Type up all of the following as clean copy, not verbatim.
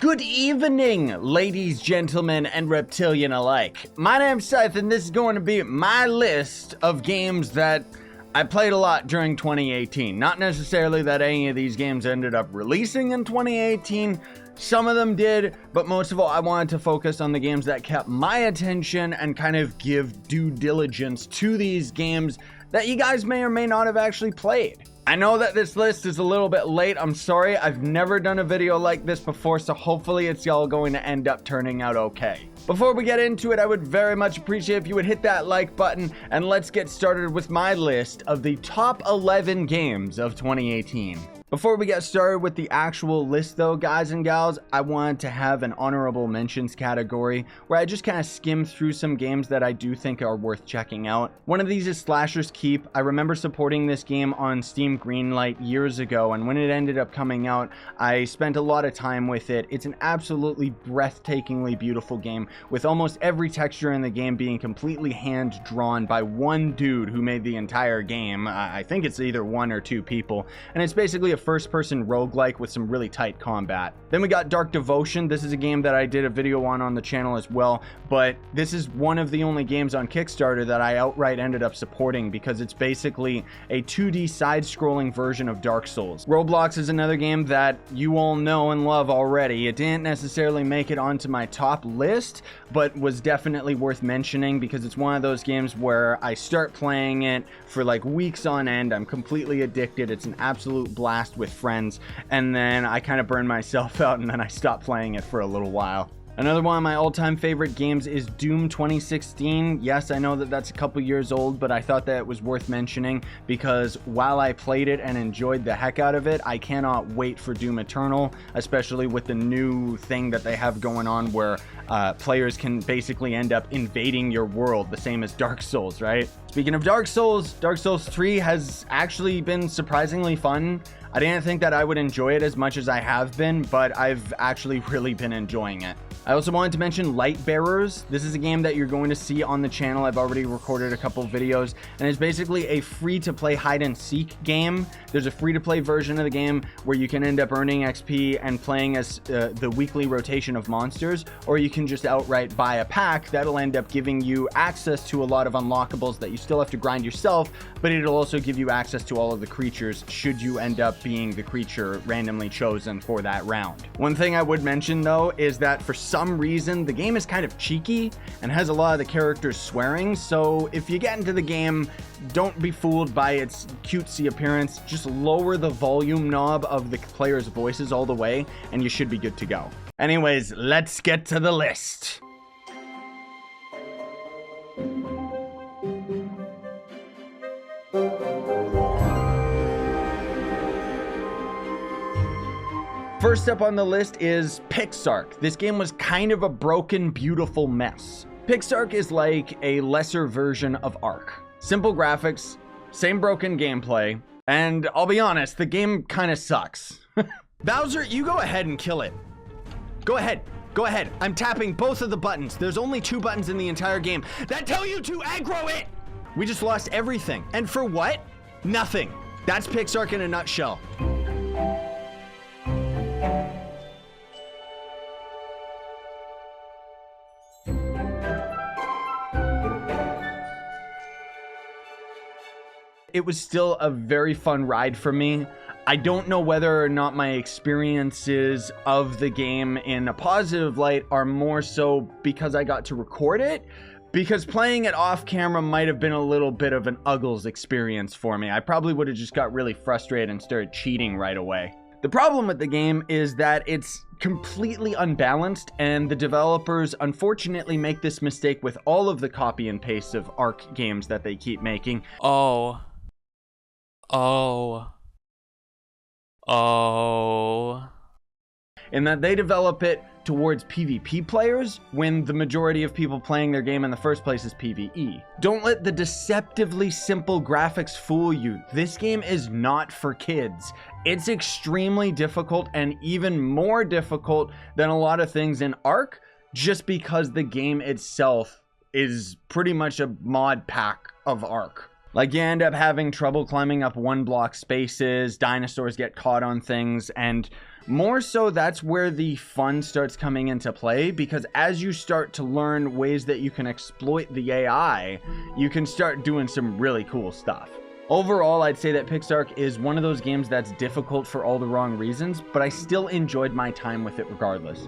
Good evening, ladies, gentlemen, and reptilian alike. My name's Scythe, and this is going to be my list of games that I played a lot during 2018. Not necessarily that any of these games ended up releasing in 2018. Some of them did, but most of all, I wanted to focus on the games that kept my attention and kind of give due diligence to these games that you guys may or may not have actually played. I know that this list is a little bit late. I'm sorry. I've never done a video like this before, so hopefully it's all going to end up turning out okay. Before we get into it, I would very much appreciate if you would hit that like button, and let's get started with my list of the top 11 games of 2018. Before we get started with the actual list though, guys and gals, I wanted to have an honorable mentions category where I just kind of skim through some games that I do think are worth checking out. One of these is Slasher's Keep. I remember supporting this game on Steam Greenlight years ago, and when it ended up coming out, I spent a lot of time with it. It's an absolutely breathtakingly beautiful game, with almost every texture in the game being completely hand-drawn by one dude who made the entire game. I think it's either one or two people, and it's basically a first-person roguelike with some really tight combat. Then we got Dark Devotion. This is a game that I did a video on the channel as well, but this is one of the only games on Kickstarter that I outright ended up supporting because it's basically a 2D side-scrolling version of Dark Souls. Roblox is another game that you all know and love already. It didn't necessarily make it onto my top list, but was definitely worth mentioning because it's one of those games where I start playing it for like weeks on end. I'm completely addicted. It's an absolute blast with friends, and then I kind of burn myself out, and then I stop playing it for a little while. Another one of my all-time favorite games is Doom 2016. Yes, I know that that's a couple years old, but I thought that it was worth mentioning because while I played it and enjoyed the heck out of it, I cannot wait for Doom Eternal, especially with the new thing that they have going on where players can basically end up invading your world, the same as Dark Souls, right? Speaking of Dark Souls 3 has actually been surprisingly fun. I didn't think that I would enjoy it as much as I have been, but I've actually really been enjoying it. I also wanted to mention Light Bearers. This is a game that you're going to see on the channel. I've already recorded a couple videos, and it's basically a free-to-play hide-and-seek game. There's a free-to-play version of the game where you can end up earning XP and playing as the weekly rotation of monsters, or you can just outright buy a pack that'll end up giving you access to a lot of unlockables that you still have to grind yourself, but it'll also give you access to all of the creatures should you end up being the creature randomly chosen for that round. One thing I would mention though is that for some reason the game is kind of cheeky and has a lot of the characters swearing, so if you get into the game, don't be fooled by its cutesy appearance. Just lower the volume knob of the players' voices all the way and you should be good to go. Anyways, let's get to the list. First up on the list is Pic Sark. This game was kind of a broken, beautiful mess. Pic Sark is like a lesser version of Ark. Simple graphics, same broken gameplay, and I'll be honest, the game kind of sucks. Bowser, you go ahead and kill it. Go ahead. Go ahead. I'm tapping both of the buttons. There's only 2 buttons in the entire game that tell you to aggro it. We just lost everything. And for what? Nothing. That's Pic Sark in a nutshell. It was still a very fun ride for me. I don't know whether or not my experiences of the game in a positive light are more so because I got to record it, because playing it off camera might have been a little bit of an Uggles experience for me. I probably would have just got really frustrated and started cheating right away. The problem with the game is that it's completely unbalanced, and the developers unfortunately make this mistake with all of the copy and paste of Ark games that they keep making. Oh. In that they develop it towards PvP players when the majority of people playing their game in the first place is PvE. Don't let the deceptively simple graphics fool you. This game is not for kids. It's extremely difficult, and even more difficult than a lot of things in Ark, just because the game itself is pretty much a mod pack of Ark. Like, you end up having trouble climbing up 1-block spaces, dinosaurs get caught on things, and More so, that's where the fun starts coming into play, because as you start to learn ways that you can exploit the AI, you can start doing some really cool stuff. Overall, I'd say that Pic Sark is one of those games that's difficult for all the wrong reasons, but I still enjoyed my time with it regardless.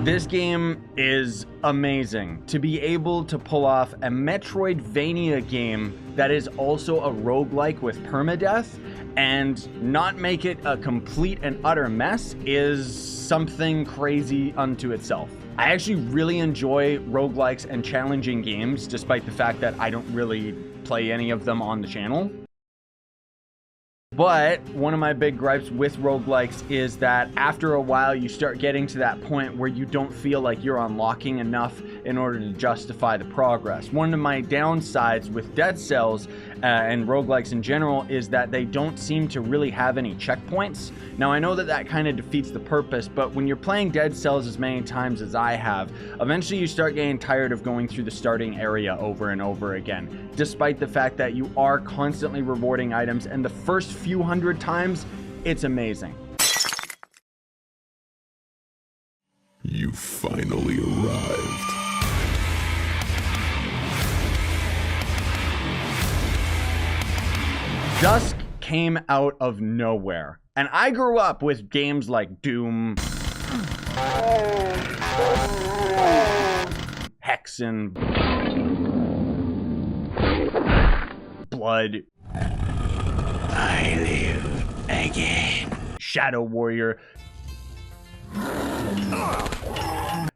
This game is amazing. To be able to pull off a Metroidvania game that is also a roguelike with permadeath and not make it a complete and utter mess is something crazy unto itself. I actually really enjoy roguelikes and challenging games, despite the fact that I don't really play any of them on the channel. But one of my big gripes with roguelikes is that after a while you start getting to that point where you don't feel like you're unlocking enough in order to justify the progress. One of my downsides with Dead Cells and roguelikes in general is that they don't seem to really have any checkpoints. Now I know that that kind of defeats the purpose, but when you're playing Dead Cells as many times as I have, eventually you start getting tired of going through the starting area over and over again, despite the fact that you are constantly rewarding items, and the first few hundred times, it's amazing. You finally arrived. Dusk came out of nowhere, and I grew up with games like Doom, Hexen, Blood, I live again, Shadow Warrior.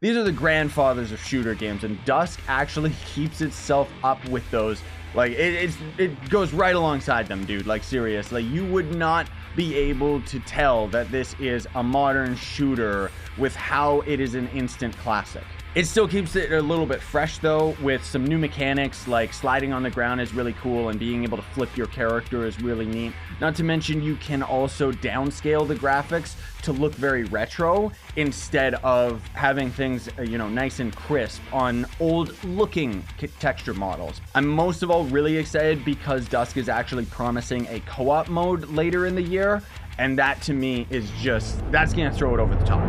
These are the grandfathers of shooter games, and Dusk actually keeps itself up with those. Like, it goes right alongside them, dude. Like, seriously, you would not be able to tell that this is a modern shooter with how it is an instant classic. It still keeps it a little bit fresh, though, with some new mechanics, like sliding on the ground is really cool, and being able to flip your character is really neat. Not to mention, you can also downscale the graphics to look very retro, instead of having things, nice and crisp on old-looking texture models. I'm most of all really excited because Dusk is actually promising a co-op mode later in the year, and that, to me, is just, that's gonna throw it over the top.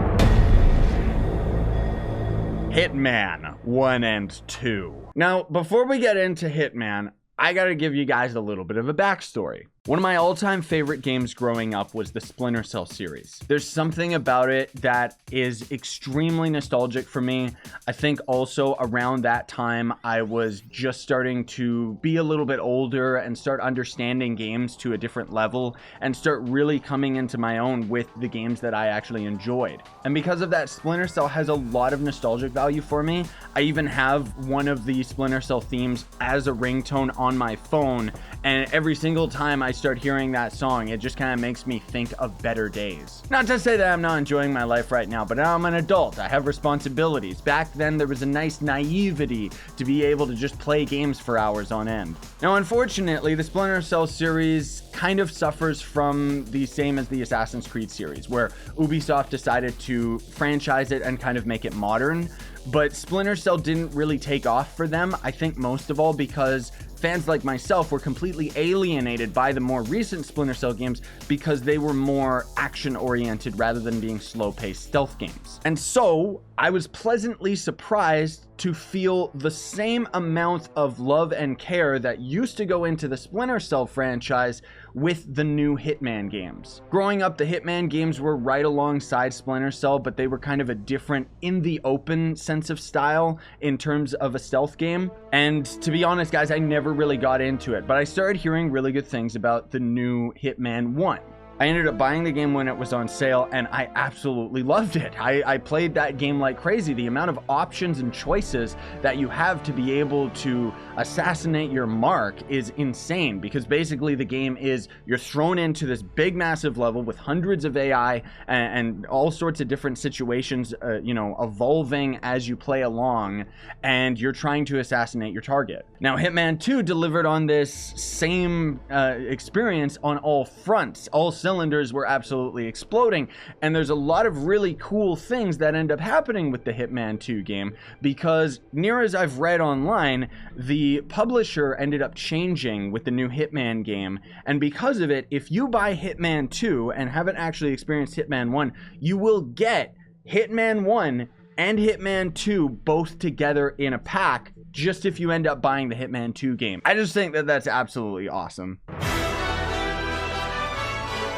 Hitman 1 and 2. Now, before we get into Hitman, I gotta give you guys a little bit of a backstory. One of my all-time favorite games growing up was the Splinter Cell series. There's something about it that is extremely nostalgic for me. I think also around that time, I was just starting to be a little bit older and start understanding games to a different level and start really coming into my own with the games that I actually enjoyed. And because of that, Splinter Cell has a lot of nostalgic value for me. I even have one of the Splinter Cell themes as a ringtone on my phone, and every single time I start hearing that song, it just kind of makes me think of better days. Not to say that I'm not enjoying my life right now, but now I'm an adult. I have responsibilities. Back then, there was a nice naivety to be able to just play games for hours on end. Now, unfortunately, the Splinter Cell series kind of suffers from the same as the Assassin's Creed series, where Ubisoft decided to franchise it and kind of make it modern. But Splinter Cell didn't really take off for them, I think most of all because fans like myself were completely alienated by the more recent Splinter Cell games because they were more action-oriented rather than being slow-paced stealth games. And so, I was pleasantly surprised to feel the same amount of love and care that used to go into the Splinter Cell franchise with the new Hitman games. Growing up, the Hitman games were right alongside Splinter Cell, but they were kind of a different in-the-open sense of style in terms of a stealth game. And to be honest, guys, I never really got into it, but I started hearing really good things about the new Hitman 1. I ended up buying the game when it was on sale, and I absolutely loved it. I played that game like crazy. The amount of options and choices that you have to be able to assassinate your mark is insane, because basically the game is you're thrown into this big massive level with hundreds of AI and all sorts of different situations, evolving as you play along, and you're trying to assassinate your target. Now, Hitman 2 delivered on this same experience on all fronts, all cylinders. cylinders were absolutely exploding. And there's a lot of really cool things that end up happening with the Hitman 2 game, because near as I've read online, the publisher ended up changing with the new Hitman game. And because of it, if you buy Hitman 2 and haven't actually experienced Hitman 1, you will get Hitman 1 and Hitman 2 both together in a pack, just if you end up buying the Hitman 2 game. I just think that that's absolutely awesome.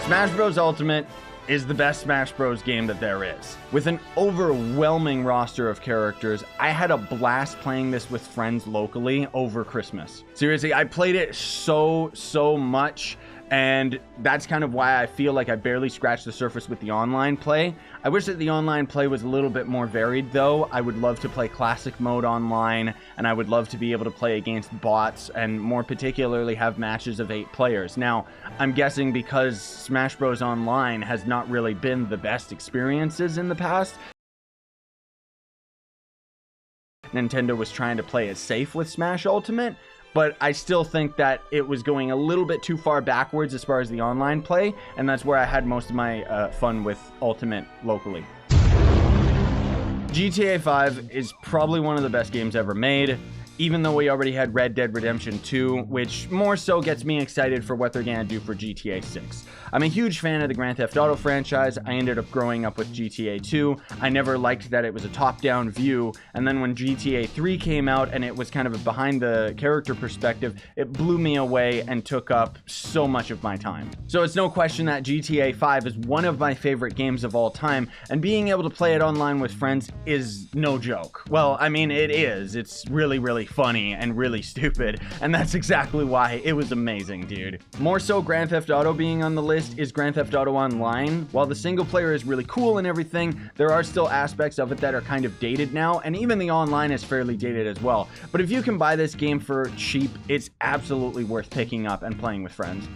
Smash Bros. Ultimate is the best Smash Bros. Game that there is. With an overwhelming roster of characters, I had a blast playing this with friends locally over Christmas. Seriously, I played it so much, and that's kind of why I feel like I barely scratched the surface with the online play. I wish that the online play was a little bit more varied, though. I would love to play classic mode online, and I would love to be able to play against bots, and more particularly have matches of 8 players. Now, I'm guessing because Smash Bros. Online has not really been the best experiences in the past, Nintendo was trying to play it safe with Smash Ultimate, but I still think that it was going a little bit too far backwards as far as the online play, and that's where I had most of my fun with Ultimate locally. GTA 5 is probably one of the best games ever made, even though we already had Red Dead Redemption 2, which more so gets me excited for what they're gonna do for GTA 6. I'm a huge fan of the Grand Theft Auto franchise. I ended up growing up with GTA 2. I never liked that it was a top-down view, and then when GTA 3 came out and it was kind of a behind the character perspective, it blew me away and took up so much of my time. So it's no question that GTA 5 is one of my favorite games of all time, and being able to play it online with friends is no joke. Well, I mean, it is. It's really funny and really stupid, and that's exactly why it was amazing, dude. More so Grand Theft Auto being on the list is Grand Theft Auto Online. While the single player is really cool and everything, there are still aspects of it that are kind of dated now, and even the online is fairly dated as well. But if you can buy this game for cheap, it's absolutely worth picking up and playing with friends.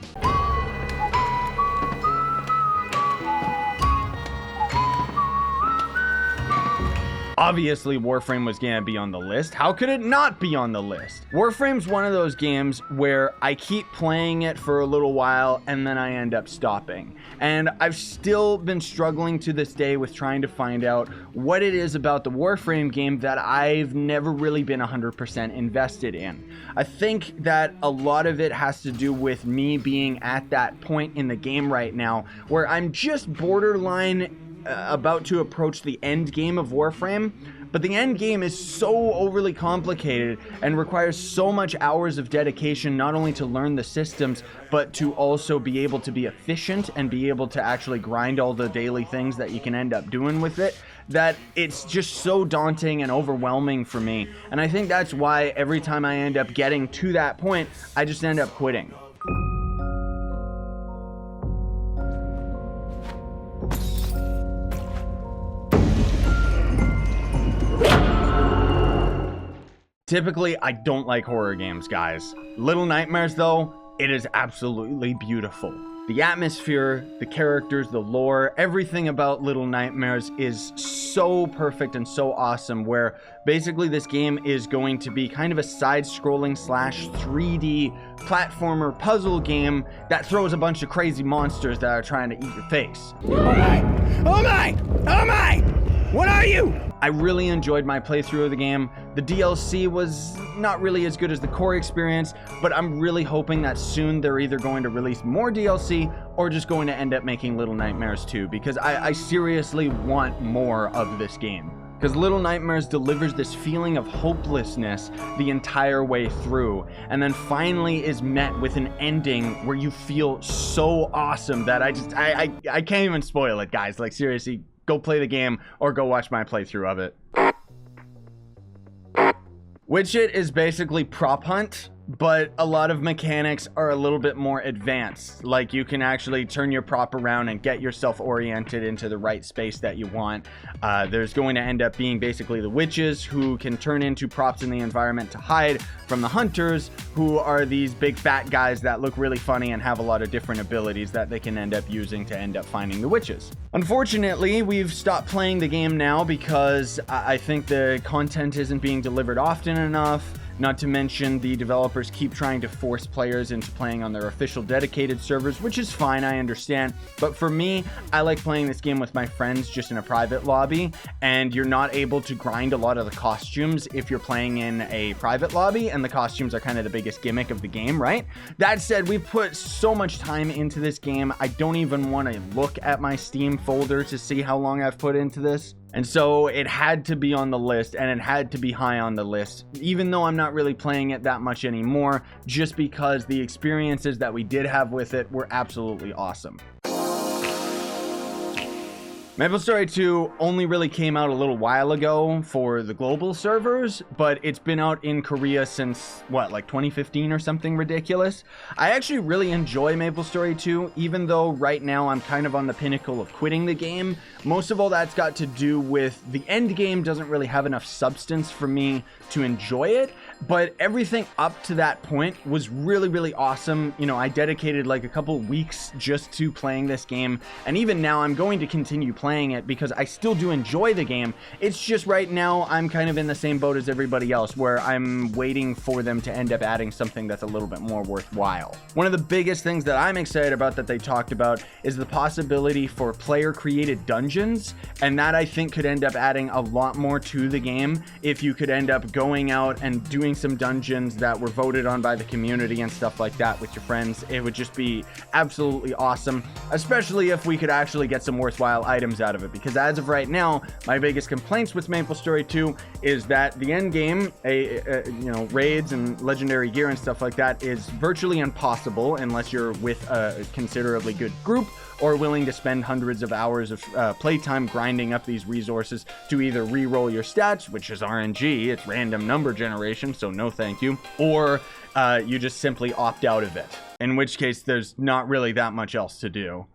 Obviously, Warframe was gonna be on the list. How could it not be on the list? Warframe's one of those games where I keep playing it for a little while and then I end up stopping. And I've still been struggling to this day with trying to find out what it is about the Warframe game that I've never really been 100% invested in. I think that a lot of it has to do with me being at that point in the game right now where I'm just borderline about to approach the end game of Warframe, but the end game is so overly complicated and requires so much hours of dedication, not only to learn the systems, but to also be able to be efficient and be able to actually grind all the daily things that you can end up doing with it, that it's just so daunting and overwhelming for me. And I think that's why every time I end up getting to that point, I just end up quitting. Typically, I don't like horror games, guys. Little Nightmares, though, it is absolutely beautiful. The atmosphere, the characters, the lore, everything about Little Nightmares is so perfect and so awesome, where basically this game is going to be kind of a side-scrolling slash 3D platformer puzzle game that throws a bunch of crazy monsters that are trying to eat your face. Oh my! Oh my! Oh my! What are you? I really enjoyed my playthrough of the game. The DLC was not really as good as the core experience, but I'm really hoping that soon they're either going to release more DLC or just going to end up making Little Nightmares 2, because I seriously want more of this game. Because Little Nightmares delivers this feeling of hopelessness the entire way through, and then finally is met with an ending where you feel so awesome that I can't even spoil it, guys. Like, seriously, go play the game or go watch my playthrough of it. Witchit is basically Prop Hunt, but a lot of mechanics are a little bit more advanced. Like, you can actually turn your prop around and get yourself oriented into the right space that you want. There's going to end up being basically the witches, who can turn into props in the environment to hide from the hunters, who are these big fat guys that look really funny and have a lot of different abilities that they can end up using to end up finding the witches. Unfortunately, we've stopped playing the game now because I think the content isn't being delivered often enough. Not to mention the developers keep trying to force players into playing on their official dedicated servers, which is fine, I understand. But for me, I like playing this game with my friends just in a private lobby, and you're not able to grind a lot of the costumes if you're playing in a private lobby, and the costumes are kind of the biggest gimmick of the game, right? That said, we've put so much time into this game, I don't even want to look at my Steam folder to see how long I've put into this. And so it had to be on the list, and it had to be high on the list, even though I'm not really playing it that much anymore, just because the experiences that we did have with it were absolutely awesome. MapleStory II only really came out a little while ago for the global servers, but it's been out in Korea since, what, like 2015 or something ridiculous? I actually really enjoy MapleStory II, even though right now I'm kind of on the pinnacle of quitting the game. Most of all that's got to do with the end game doesn't really have enough substance for me to enjoy it, but everything up to that point was really, really awesome. You know, I dedicated like a couple weeks just to playing this game, and even now I'm going to continue playing it because I still do enjoy the game. It's just right now I'm kind of in the same boat as everybody else, where I'm waiting for them to end up adding something that's a little bit more worthwhile. One of the biggest things that I'm excited about that they talked about is the possibility for player created dungeons, and that I think could end up adding a lot more to the game if you could end up going out and doing some dungeons that were voted on by the community and stuff like that with your friends. It would just be absolutely awesome, especially if we could actually get some worthwhile items out of it, because as of right now, my biggest complaints with MapleStory 2 is that the end game, you know, raids and legendary gear and stuff like that is virtually impossible unless you're with a considerably good group or willing to spend hundreds of hours of playtime grinding up these resources to either re-roll your stats, which is RNG, it's random number generation, so no thank you, or you just simply opt out of it, in which case there's not really that much else to do.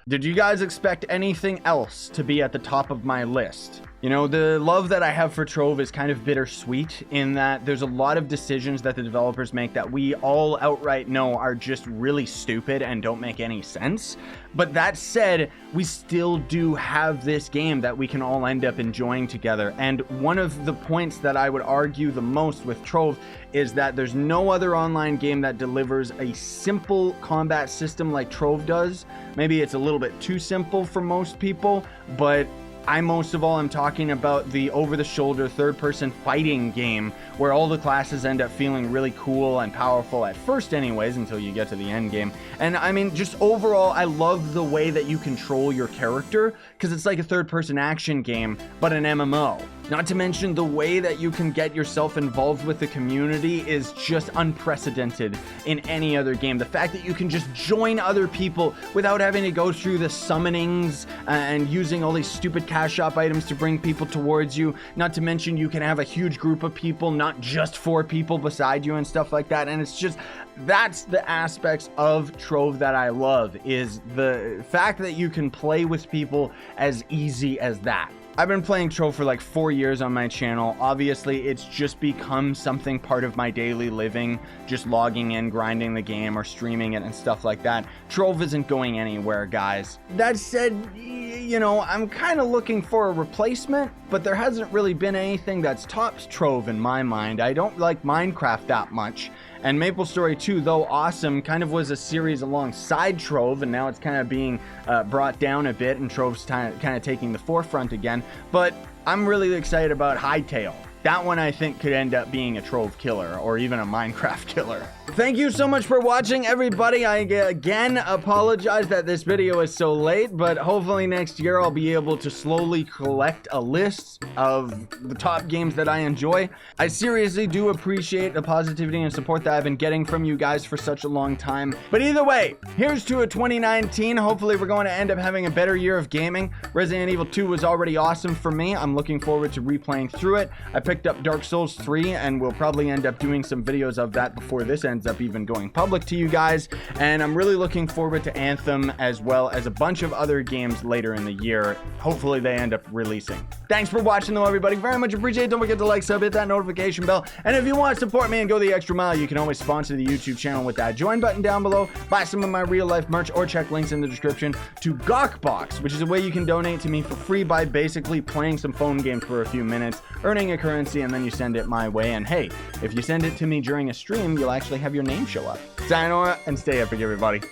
Did you guys expect anything else to be at the top of my list? You know, the love that I have for Trove is kind of bittersweet in that there's a lot of decisions that the developers make that we all outright know are just really stupid and don't make any sense. But that said, we still do have this game that we can all end up enjoying together. And one of the points that I would argue the most with Trove is that there's no other online game that delivers a simple combat system like Trove does. Maybe it's a little bit too simple for most people, but I most of all am talking about the over-the-shoulder third-person fighting game where all the classes end up feeling really cool and powerful at first anyways until you get to the end game. And I mean, just overall, I love the way that you control your character because it's like a third-person action game, but an MMO. Not to mention the way that you can get yourself involved with the community is just unprecedented in any other game. The fact that you can just join other people without having to go through the summonings and using all these stupid cash shop items to bring people towards you. Not to mention you can have a huge group of people, not just 4 people beside you and stuff like that. And it's just, that's the aspects of Trove that I love, is the fact that you can play with people as easy as that. I've been playing Trove for like 4 years on my channel. Obviously, it's just become something part of my daily living, just logging in, grinding the game, or streaming it and stuff like that. Trove isn't going anywhere, guys. That said, you know, I'm kind of looking for a replacement, but there hasn't really been anything that's topped Trove in my mind. I don't like Minecraft that much. And MapleStory 2, though awesome, kind of was a series alongside Trove, and now it's kind of being brought down a bit, and Trove's kind of taking the forefront again. But I'm really excited about Hightail. That one I think could end up being a Trove killer, or even a Minecraft killer. Thank you so much for watching, everybody. I again apologize that this video is so late, but hopefully next year I'll be able to slowly collect a list of the top games that I enjoy. I seriously do appreciate the positivity and support that I've been getting from you guys for such a long time. But either way, here's to a 2019. Hopefully we're going to end up having a better year of gaming. Resident Evil 2 was already awesome for me. I'm looking forward to replaying through it. I picked up Dark Souls 3, and we'll probably end up doing some videos of that before this ends up even going public to you guys. And I'm really looking forward to Anthem, as well as a bunch of other games later in the year. Hopefully they end up releasing. Thanks for watching, though, everybody. Very much appreciate it. Don't forget to like, sub, hit that notification bell. And if you want to support me and go the extra mile, you can always sponsor the YouTube channel with that join button down below, buy some of my real-life merch, or check links in the description to Gawkbox, which is a way you can donate to me for free by basically playing some phone games for a few minutes, earning a currency, and then you send it my way. And hey, if you send it to me during a stream, you'll actually have your name show up. Sayonara, and stay epic, everybody.